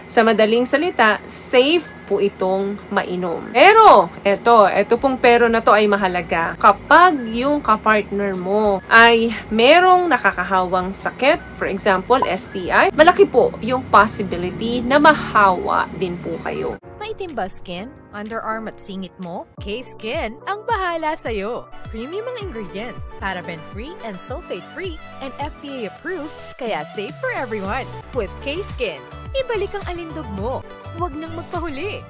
Sa madaling salita, safe po itong mainom. Pero, ito pong pero na to ay mahalaga. Kapag yung kapartner mo ay merong nakakahawang sakit, for example, STI, malaki po yung possibility na mahawa din po kayo. Maitim ba skin, underarm at singit mo? K-Skin ang bahala sa'yo. Premium ang ingredients, paraben-free and sulfate-free, and FDA-approved, kaya safe for everyone. With K-Skin, ibalik ang alindog mo. Huwag nang magpahuli.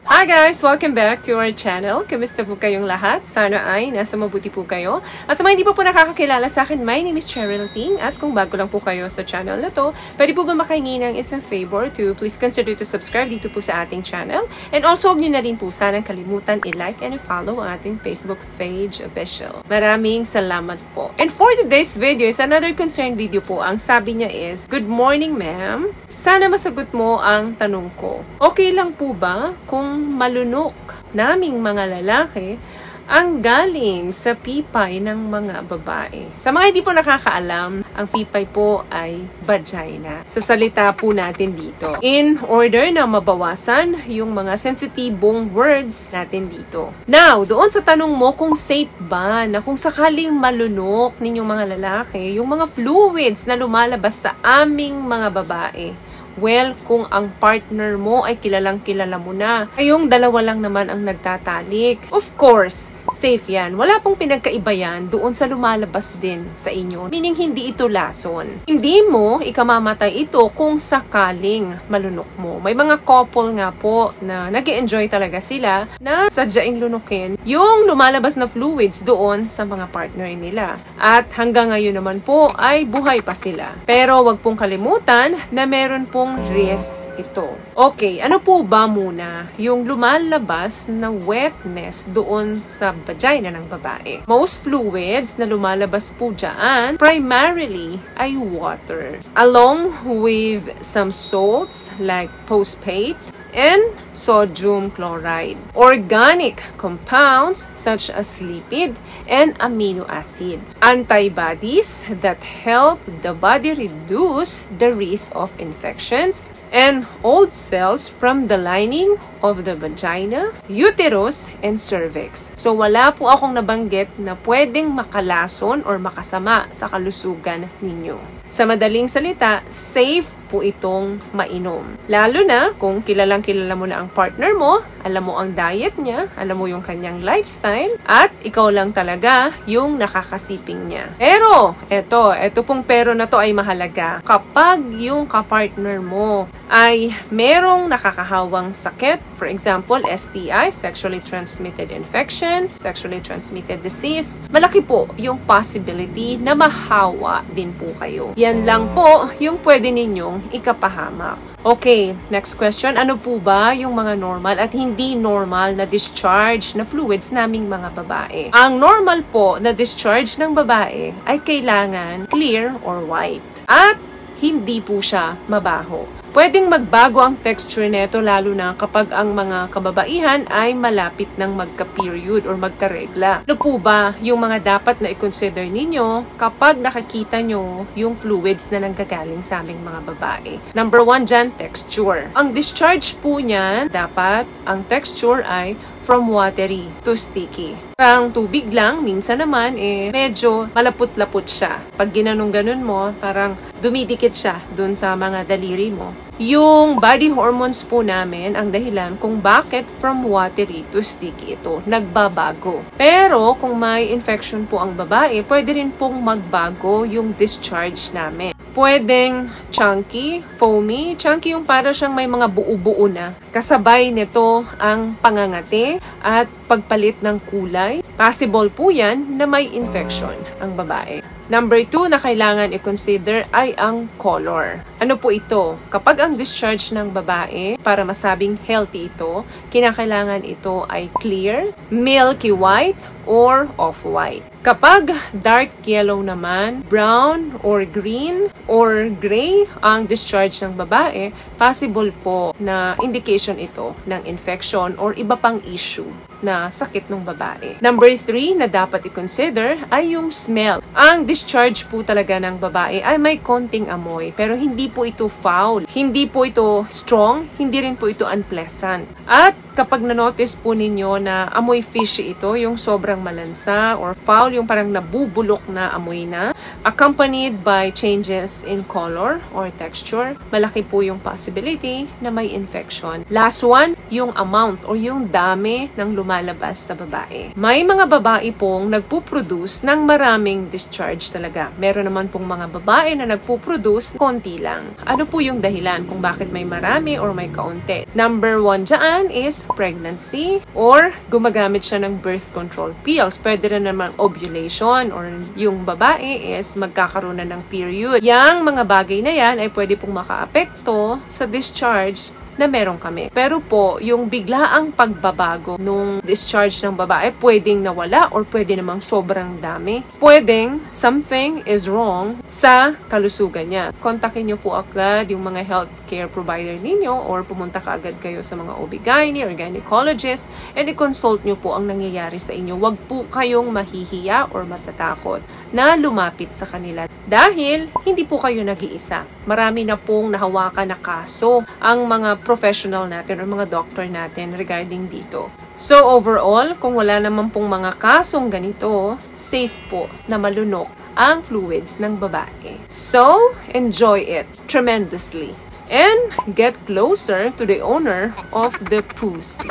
Hi guys! Welcome back to our channel. Kamusta po kayong lahat? Sana ay nasa mabuti po kayo. At sa mga hindi pa po nakakakilala sa akin, my name is Cheryl Ting. At kung bago lang po kayo sa channel na to, pwede po ba makahingi ng isang favor to please consider to subscribe dito po sa ating channel. And also, huwag nyo na rin po sanang kalimutan i-like and i-follow ang ating Facebook page official. Maraming salamat po. And for today's video is another concern video po. Ang sabi niya is, Good morning, ma'am. Sana masagot mo ang tanong ko. Okay lang po ba kung malunok naming mga lalaki ang galing sa pipay ng mga babae? Sa mga hindi po nakakaalam, ang pipay po ay vagina. Sa salita po natin dito. In order na mabawasan yung mga sensitibong words natin dito. Now, doon sa tanong mo kung safe ba na kung sakaling malunok ninyong mga lalaki, yung mga fluids na lumalabas sa aming mga babae, well, kung ang partner mo ay kilalang-kilala mo na, kayong dalawa lang naman ang nagtatalik, of course, safe yan. Wala pong pinagkaiba yan doon sa lumalabas din sa inyo. Meaning, hindi ito lason. Hindi mo ikamamatay ito kung sakaling malunok mo. May mga couple nga po na nag-enjoy talaga sila na sadyaing lunukin yung lumalabas na fluids doon sa mga partner nila. At hanggang ngayon naman po ay buhay pa sila. Pero wag pong kalimutan na meron pong risk ito. Okay, ano po ba muna yung lumalabas na wetness doon sa vagina ng babae? Most fluids na lumalabas po dyan, primarily ay water. Along with some salts like phosphate and sodium chloride. Organic compounds such as lipid and amino acids. Antibodies that help the body reduce the risk of infections. And old cells from the lining of the vagina, uterus, and cervix. So wala po akong nabanggit na pwedeng makalason or makasama sa kalusugan ninyo. Sa madaling salita, safe po itong mainom. Lalo na kung kilalang-kilala mo na ang partner mo, alam mo ang diet niya, alam mo yung kanyang lifestyle, at ikaw lang talaga yung nakakasiping niya. Pero, ito pong pero na to ay mahalaga. Kapag yung kapartner mo ay merong nakakahawang sakit, for example, STI, sexually transmitted infection, sexually transmitted disease, malaki po yung possibility na mahawa din po kayo. Yan lang po yung pwede ninyong ikapahamak. Okay, next question. Ano po ba yung mga normal at hindi normal na discharge na fluids naming mga babae? Ang normal po na discharge ng babae ay kailangan clear or white. At hindi po siya mabaho. Pwedeng magbago ang texture nito lalo na kapag ang mga kababaihan ay malapit ng magka-period or magka-regla. Ano po ba yung mga dapat na i-consider ninyo kapag nakakita nyo yung fluids na nanggagaling sa aming mga babae? Number 1 dyan, texture. Ang discharge po niyan, dapat ang texture ay from watery to sticky. Parang tubig lang, minsan naman medyo malapot-lapot siya. Pag ginanong-ganon mo, parang dumidikit siya dun sa mga daliri mo. Yung body hormones po namin ang dahilan kung bakit from watery to sticky ito, nagbabago. Pero kung may infection po ang babae, pwede rin pong magbago yung discharge namin. Pwedeng chunky, foamy. Chunky yung para siyang may mga buo-buo na. Kasabay nito ang pangangati at pagpalit ng kulay. Possible po yan na may infection ang babae. Number 2 na kailangan i-consider ay ang color. Ano po ito? Kapag ang discharge ng babae, para masabing healthy ito, kinakailangan ito ay clear, milky white, or off-white. Kapag dark yellow naman, brown or green or gray ang discharge ng babae, possible po na indication ito ng infection or iba pang issue na sakit ng babae. Number 3 na dapat i-consider ay yung smell. Ang discharge po talaga ng babae ay may konting amoy pero hindi hindi po ito foul, hindi po ito strong, hindi rin po ito unpleasant. At kapag na-notice po ninyo na amoy fishy ito, yung sobrang malansa or foul, yung parang nabubulok na amoy na, accompanied by changes in color or texture, malaki po yung possibility na may infection. Last one, yung amount or yung dami ng lumalabas sa babae. May mga babae pong nagpuproduce ng maraming discharge talaga. Meron naman pong mga babae na nagpuproduce konti lang. Ano po yung dahilan kung bakit may marami or may kaunti? Number 1 dyan is pregnancy or gumagamit siya ng birth control pills. Pwede rin naman ovulation or yung babae is magkakaroon na ng period. Yang mga bagay na yan ay pwede pong makaapekto sa discharge na meron kami. Pero po, yung biglaang pagbabago nung discharge ng babae, pwedeng nawala or pwede namang sobrang dami. Pwedeng something is wrong sa kalusugan niya. Kontakin niyo po agad yung mga healthcare provider ninyo or pumunta ka agad kayo sa mga OB-GYN or gynecologist and i-consult niyo po ang nangyayari sa inyo. Huwag po kayong mahihiya or matatakot na lumapit sa kanila. Dahil hindi po kayo nag-iisa. Marami na pong nahawakan na kaso ang mga professional natin o mga doctor natin regarding dito. So overall, kung wala naman pong mga kasong ganito, safe po na malunok ang fluids ng babae. So, enjoy it tremendously and get closer to the owner of the pussy.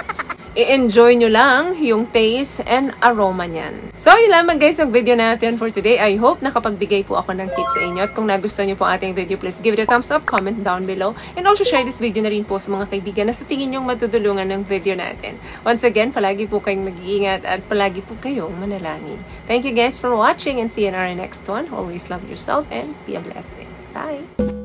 I-enjoy nyo lang yung taste and aroma niyan. So, yun lamang guys ang video natin for today. I hope nakapagbigay po ako ng tips sa inyo. At kung nagustuhan nyo po ating video, please give it a thumbs up, comment down below, and also share this video na rin po sa mga kaibigan na sa tingin nyong matutulungan ng video natin. Once again, palagi po kayong mag-iingat at palagi po kayong manalangin. Thank you guys for watching and see you in our next one. Always love yourself and be a blessing. Bye!